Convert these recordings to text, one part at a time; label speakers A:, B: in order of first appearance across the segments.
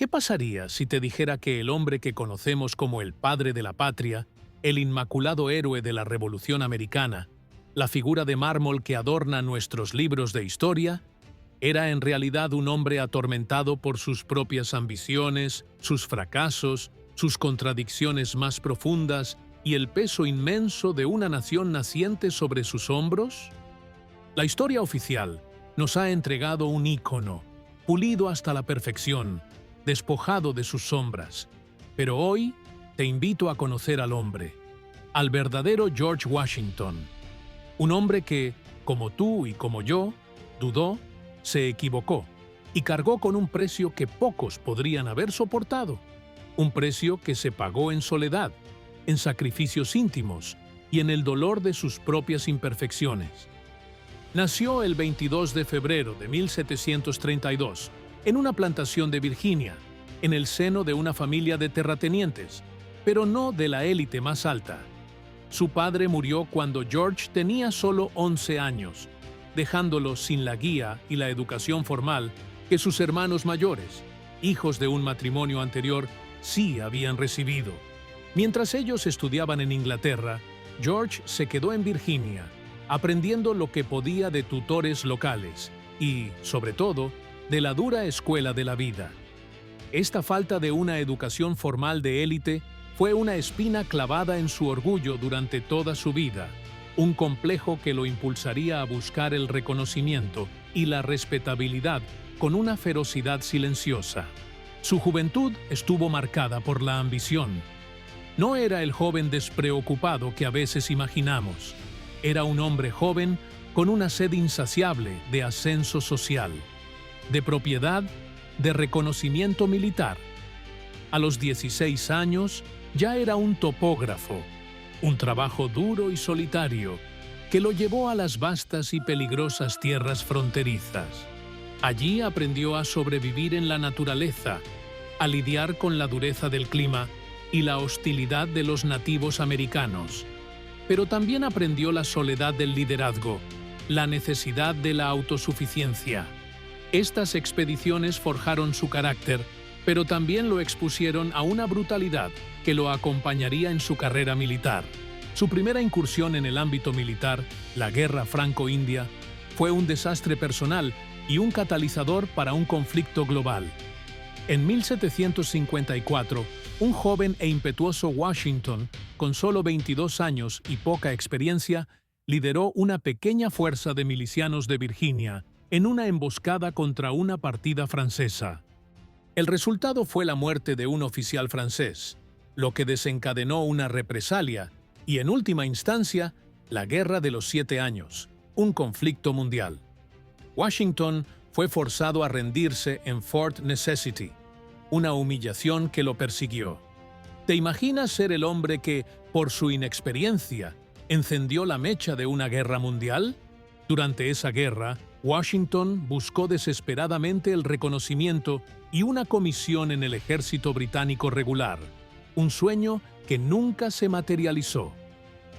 A: ¿Qué pasaría si te dijera que el hombre que conocemos como el padre de la patria, el inmaculado héroe de la Revolución Americana, la figura de mármol que adorna nuestros libros de historia, era en realidad un hombre atormentado por sus propias ambiciones, sus fracasos, sus contradicciones más profundas y el peso inmenso de una nación naciente sobre sus hombros? La historia oficial nos ha entregado un ícono, pulido hasta la perfección, despojado de sus sombras. Pero hoy te invito a conocer al hombre, al verdadero George Washington. Un hombre que, como tú y como yo, dudó, se equivocó y cargó con un precio que pocos podrían haber soportado. Un precio que se pagó en soledad, en sacrificios íntimos y en el dolor de sus propias imperfecciones. Nació el 22 de febrero de 1732 en una plantación de Virginia, en el seno de una familia de terratenientes, pero no de la élite más alta. Su padre murió cuando George tenía solo 11 años, dejándolo sin la guía y la educación formal que sus hermanos mayores, hijos de un matrimonio anterior, sí habían recibido. Mientras ellos estudiaban en Inglaterra, George se quedó en Virginia, aprendiendo lo que podía de tutores locales y, sobre todo, de la dura escuela de la vida. Esta falta de una educación formal de élite fue una espina clavada en su orgullo durante toda su vida, un complejo que lo impulsaría a buscar el reconocimiento y la respetabilidad con una ferocidad silenciosa. Su juventud estuvo marcada por la ambición. No era el joven despreocupado que a veces imaginamos. Era un hombre joven con una sed insaciable de ascenso social, de propiedad, de reconocimiento militar. A los 16 años ya era un topógrafo, un trabajo duro y solitario que lo llevó a las vastas y peligrosas tierras fronterizas. Allí aprendió a sobrevivir en la naturaleza, a lidiar con la dureza del clima y la hostilidad de los nativos americanos. Pero también aprendió la soledad del liderazgo, la necesidad de la autosuficiencia. Estas expediciones forjaron su carácter, pero también lo expusieron a una brutalidad que lo acompañaría en su carrera militar. Su primera incursión en el ámbito militar, la Guerra Franco-India, fue un desastre personal y un catalizador para un conflicto global. En 1754, un joven e impetuoso Washington, con solo 22 años y poca experiencia, lideró una pequeña fuerza de milicianos de Virginia en una emboscada contra una partida francesa. El resultado fue la muerte de un oficial francés, lo que desencadenó una represalia y, en última instancia, la Guerra de los 7 Años, un conflicto mundial. Washington fue forzado a rendirse en Fort Necessity, una humillación que lo persiguió. ¿Te imaginas ser el hombre que, por su inexperiencia, encendió la mecha de una guerra mundial? Durante esa guerra, Washington buscó desesperadamente el reconocimiento y una comisión en el ejército británico regular, un sueño que nunca se materializó.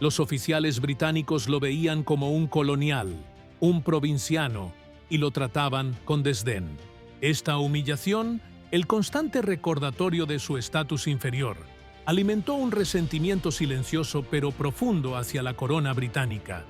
A: Los oficiales británicos lo veían como un colonial, un provinciano, y lo trataban con desdén. Esta humillación, el constante recordatorio de su estatus inferior, alimentó un resentimiento silencioso pero profundo hacia la corona británica.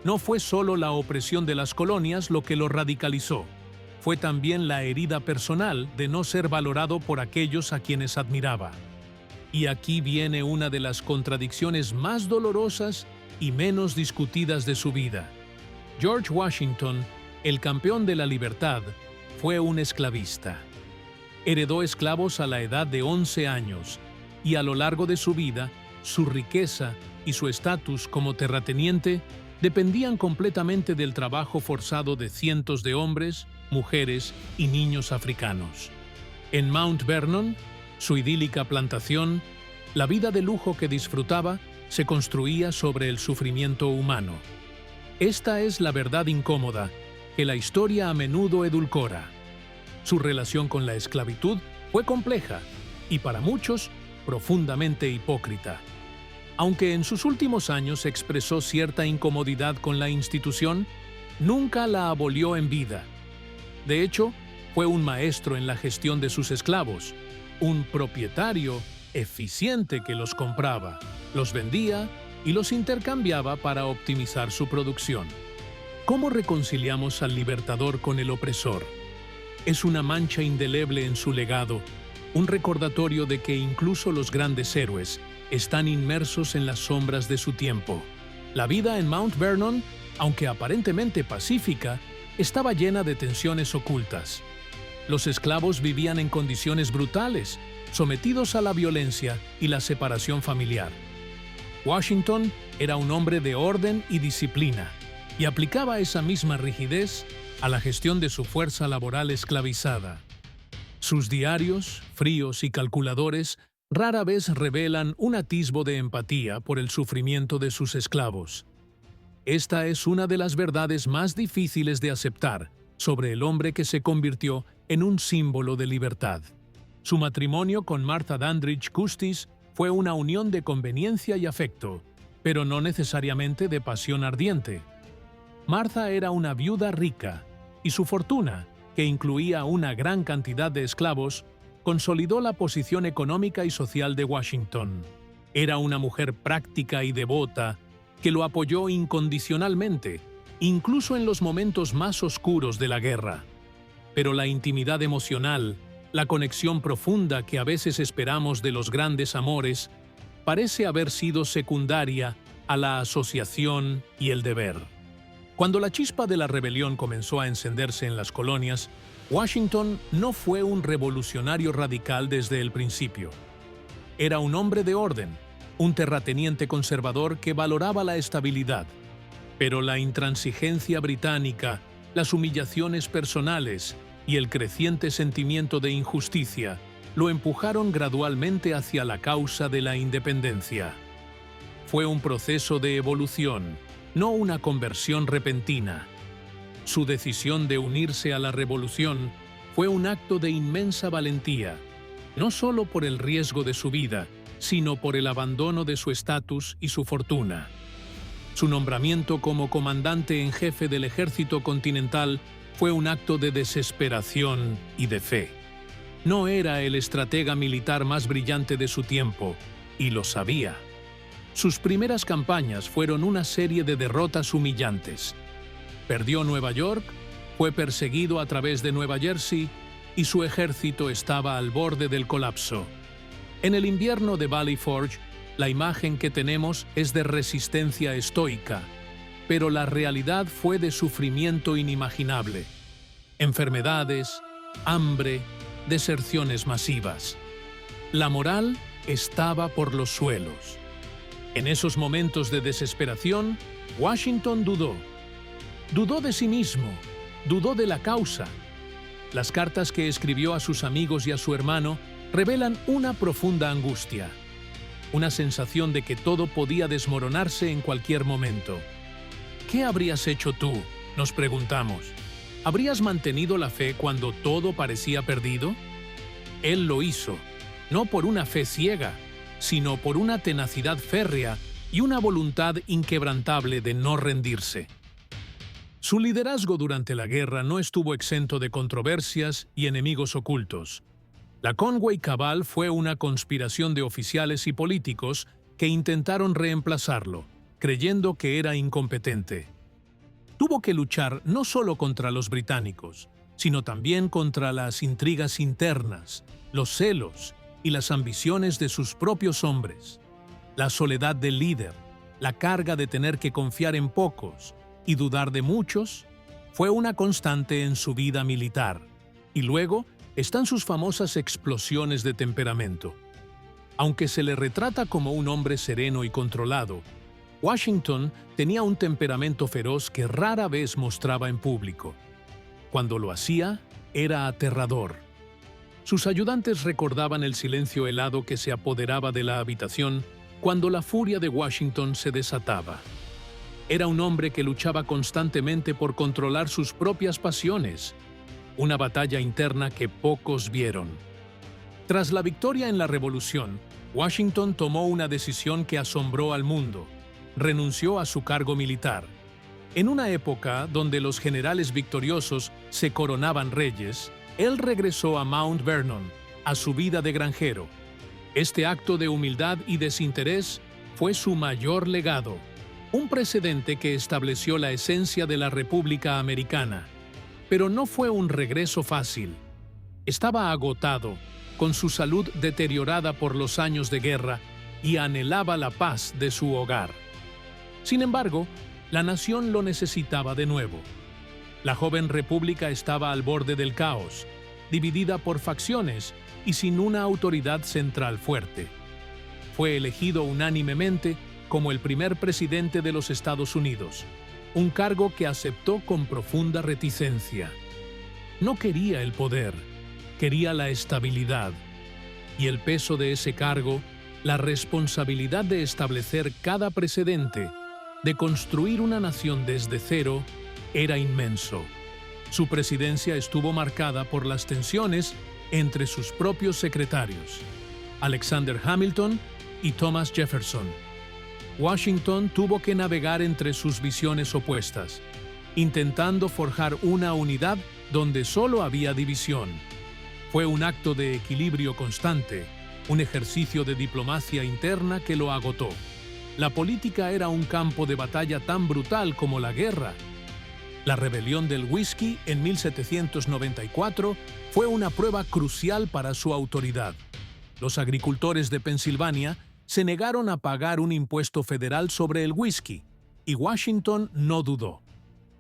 A: No fue solo la opresión de las colonias lo que lo radicalizó, fue también la herida personal de no ser valorado por aquellos a quienes admiraba. Y aquí viene una de las contradicciones más dolorosas y menos discutidas de su vida. George Washington, el campeón de la libertad, fue un esclavista. Heredó esclavos a la edad de 11 años y a lo largo de su vida, su riqueza y su estatus como terrateniente dependían completamente del trabajo forzado de cientos de hombres, mujeres y niños africanos. En Mount Vernon, su idílica plantación, la vida de lujo que disfrutaba se construía sobre el sufrimiento humano. Esta es la verdad incómoda que la historia a menudo edulcora. Su relación con la esclavitud fue compleja y para muchos profundamente hipócrita. Aunque en sus últimos años expresó cierta incomodidad con la institución, nunca la abolió en vida. De hecho, Fue un maestro en la gestión de sus esclavos, un propietario eficiente que los compraba, los vendía y los intercambiaba para optimizar su producción. ¿Cómo reconciliamos al libertador con el opresor? Es una mancha indeleble en su legado, un recordatorio de que incluso los grandes héroes están inmersos en las sombras de su tiempo. La vida en Mount Vernon, aunque aparentemente pacífica, estaba llena de tensiones ocultas. Los esclavos vivían en condiciones brutales, sometidos a la violencia y la separación familiar. Washington era un hombre de orden y disciplina, y aplicaba esa misma rigidez a la gestión de su fuerza laboral esclavizada. Sus diarios, fríos y calculadores, rara vez revelan un atisbo de empatía por el sufrimiento de sus esclavos. Esta es una de las verdades más difíciles de aceptar sobre el hombre que se convirtió en un símbolo de libertad. Su matrimonio con Martha Dandridge Custis fue una unión de conveniencia y afecto, pero no necesariamente de pasión ardiente. Martha era una viuda rica, y su fortuna, que incluía una gran cantidad de esclavos, consolidó la posición económica y social de Washington. Era una mujer práctica y devota que lo apoyó incondicionalmente, incluso en los momentos más oscuros de la guerra. Pero la intimidad emocional, la conexión profunda que a veces esperamos de los grandes amores, parece haber sido secundaria a la asociación y el deber. Cuando la chispa de la rebelión comenzó a encenderse en las colonias, Washington no fue un revolucionario radical desde el principio. Era un hombre de orden, un terrateniente conservador que valoraba la estabilidad. Pero la intransigencia británica, las humillaciones personales y el creciente sentimiento de injusticia lo empujaron gradualmente hacia la causa de la independencia. Fue un proceso de evolución, no una conversión repentina. Su decisión de unirse a la revolución fue un acto de inmensa valentía, no solo por el riesgo de su vida, sino por el abandono de su estatus y su fortuna. Su nombramiento como comandante en jefe del ejército continental fue un acto de desesperación y de fe. No era el estratega militar más brillante de su tiempo, y lo sabía. Sus primeras campañas fueron una serie de derrotas humillantes. Perdió Nueva York, fue perseguido a través de Nueva Jersey y su ejército estaba al borde del colapso. En el invierno de Valley Forge, la imagen que tenemos es de resistencia estoica, pero la realidad fue de sufrimiento inimaginable. Enfermedades, hambre, deserciones masivas. La moral estaba por los suelos. En esos momentos de desesperación, Washington dudó. Dudó de sí mismo, dudó de la causa. Las cartas que escribió a sus amigos y a su hermano revelan una profunda angustia, una sensación de que todo podía desmoronarse en cualquier momento. ¿Qué habrías hecho tú?, nos preguntamos. ¿Habrías mantenido la fe cuando todo parecía perdido? Él lo hizo, no por una fe ciega, sino por una tenacidad férrea y una voluntad inquebrantable de no rendirse. Su liderazgo durante la guerra no estuvo exento de controversias y enemigos ocultos. La Conway Cabal fue una conspiración de oficiales y políticos que intentaron reemplazarlo, creyendo que era incompetente. Tuvo que luchar no solo contra los británicos, sino también contra las intrigas internas, los celos y las ambiciones de sus propios hombres. La soledad del líder, la carga de tener que confiar en pocos y dudar de muchos, fue una constante en su vida militar. Y luego están sus famosas explosiones de temperamento. Aunque se le retrata como un hombre sereno y controlado, Washington tenía un temperamento feroz que rara vez mostraba en público. Cuando lo hacía, era aterrador. Sus ayudantes recordaban el silencio helado que se apoderaba de la habitación cuando la furia de Washington se desataba. Era un hombre que luchaba constantemente por controlar sus propias pasiones, una batalla interna que pocos vieron. Tras la victoria en la Revolución, Washington tomó una decisión que asombró al mundo. Renunció a su cargo militar. En una época donde los generales victoriosos se coronaban reyes, Él regresó a Mount Vernon, a su vida de granjero. Este acto de humildad y desinterés fue su mayor legado, un precedente que estableció la esencia de la República Americana. Pero no fue un regreso fácil. Estaba agotado, con su salud deteriorada por los años de guerra, y anhelaba la paz de su hogar. Sin embargo, la nación lo necesitaba de nuevo. La joven república estaba al borde del caos, dividida por facciones y sin una autoridad central fuerte. Fue elegido unánimemente como el primer presidente de los Estados Unidos, un cargo que aceptó con profunda reticencia. No quería el poder, quería la estabilidad. Y el peso de ese cargo, la responsabilidad de establecer cada precedente, de construir una nación desde cero, era inmenso. Su presidencia estuvo marcada por las tensiones entre sus propios secretarios, Alexander Hamilton y Thomas Jefferson. Washington tuvo que navegar entre sus visiones opuestas, intentando forjar una unidad donde solo había división. Fue un acto de equilibrio constante, un ejercicio de diplomacia interna que lo agotó. La política era un campo de batalla tan brutal como la guerra. La rebelión del whisky en 1794 fue una prueba crucial para su autoridad. Los agricultores de Pensilvania se negaron a pagar un impuesto federal sobre el whisky, y Washington no dudó.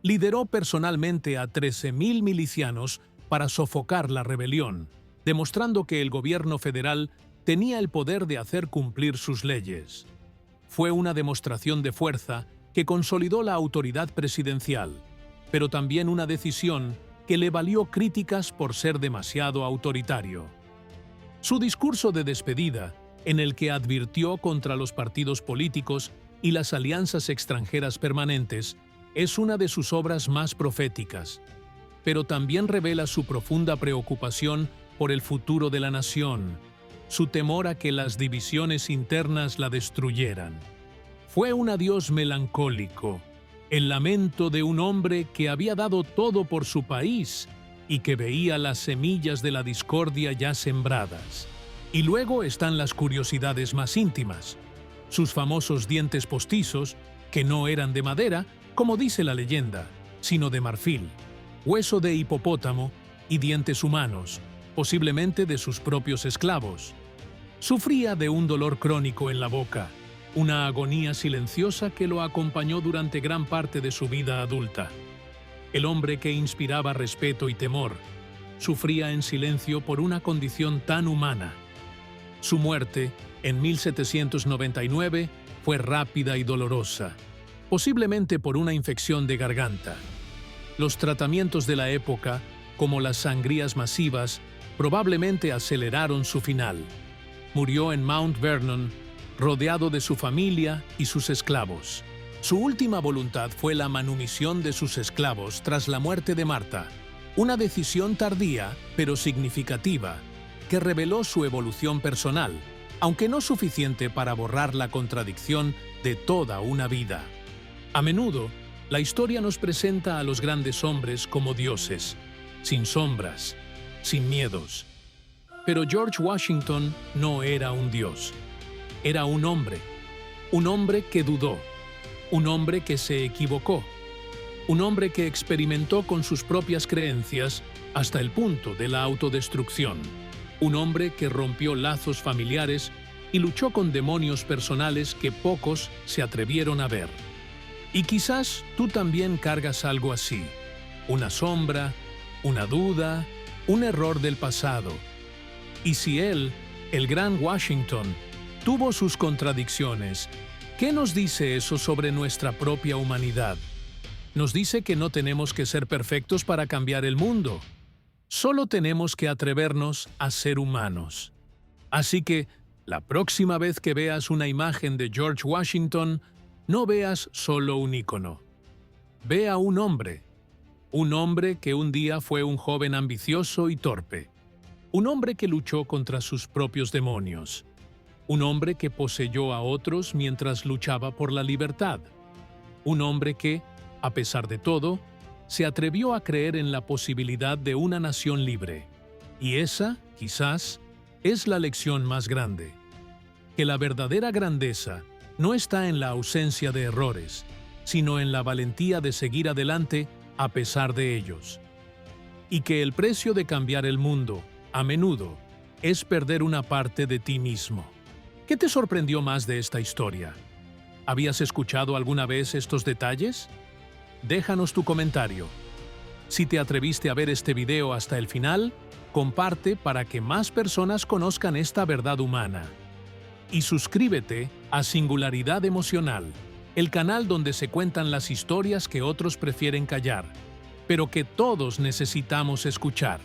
A: Lideró personalmente a 13,000 milicianos para sofocar la rebelión, demostrando que el gobierno federal tenía el poder de hacer cumplir sus leyes. Fue una demostración de fuerza que consolidó la autoridad presidencial, pero también una decisión que le valió críticas por ser demasiado autoritario. Su discurso de despedida, en el que advirtió contra los partidos políticos y las alianzas extranjeras permanentes, es una de sus obras más proféticas, pero también revela su profunda preocupación por el futuro de la nación, su temor a que las divisiones internas la destruyeran. Fue un adiós melancólico, el lamento de un hombre que había dado todo por su país y que veía las semillas de la discordia ya sembradas. Y luego están las curiosidades más íntimas, sus famosos dientes postizos, que no eran de madera, como dice la leyenda, sino de marfil, hueso de hipopótamo y dientes humanos, posiblemente de sus propios esclavos. Sufría de un dolor crónico en la boca, una agonía silenciosa que lo acompañó durante gran parte de su vida adulta. El hombre que inspiraba respeto y temor, sufría en silencio por una condición tan humana. Su muerte, en 1799, fue rápida y dolorosa, posiblemente por una infección de garganta. Los tratamientos de la época, como las sangrías masivas, probablemente aceleraron su final. Murió en Mount Vernon, rodeado de su familia y sus esclavos. Su última voluntad fue la manumisión de sus esclavos tras la muerte de Marta, una decisión tardía pero significativa que reveló su evolución personal, aunque no suficiente para borrar la contradicción de toda una vida. A menudo, la historia nos presenta a los grandes hombres como dioses, sin sombras, sin miedos. Pero George Washington no era un dios. Era un hombre que dudó, un hombre que se equivocó, un hombre que experimentó con sus propias creencias hasta el punto de la autodestrucción, un hombre que rompió lazos familiares y luchó con demonios personales que pocos se atrevieron a ver. Y quizás tú también cargas algo así, una sombra, una duda, un error del pasado. Y si él, el gran Washington, tuvo sus contradicciones, ¿qué nos dice eso sobre nuestra propia humanidad? Nos dice que no tenemos que ser perfectos para cambiar el mundo. Solo tenemos que atrevernos a ser humanos. Así que, la próxima vez que veas una imagen de George Washington, no veas solo un ícono. Ve a un hombre que un día fue un joven ambicioso y torpe, un hombre que luchó contra sus propios demonios, un hombre que poseyó a otros mientras luchaba por la libertad, un hombre que, a pesar de todo, se atrevió a creer en la posibilidad de una nación libre. Y esa, quizás, es la lección más grande. Que la verdadera grandeza no está en la ausencia de errores, sino en la valentía de seguir adelante a pesar de ellos. Y que el precio de cambiar el mundo, a menudo, es perder una parte de ti mismo. ¿Qué te sorprendió más de esta historia? ¿Habías escuchado alguna vez estos detalles? Déjanos tu comentario. Si te atreviste a ver este video hasta el final, comparte para que más personas conozcan esta verdad humana. Y suscríbete a Singularidad Emocional, el canal donde se cuentan las historias que otros prefieren callar, pero que todos necesitamos escuchar.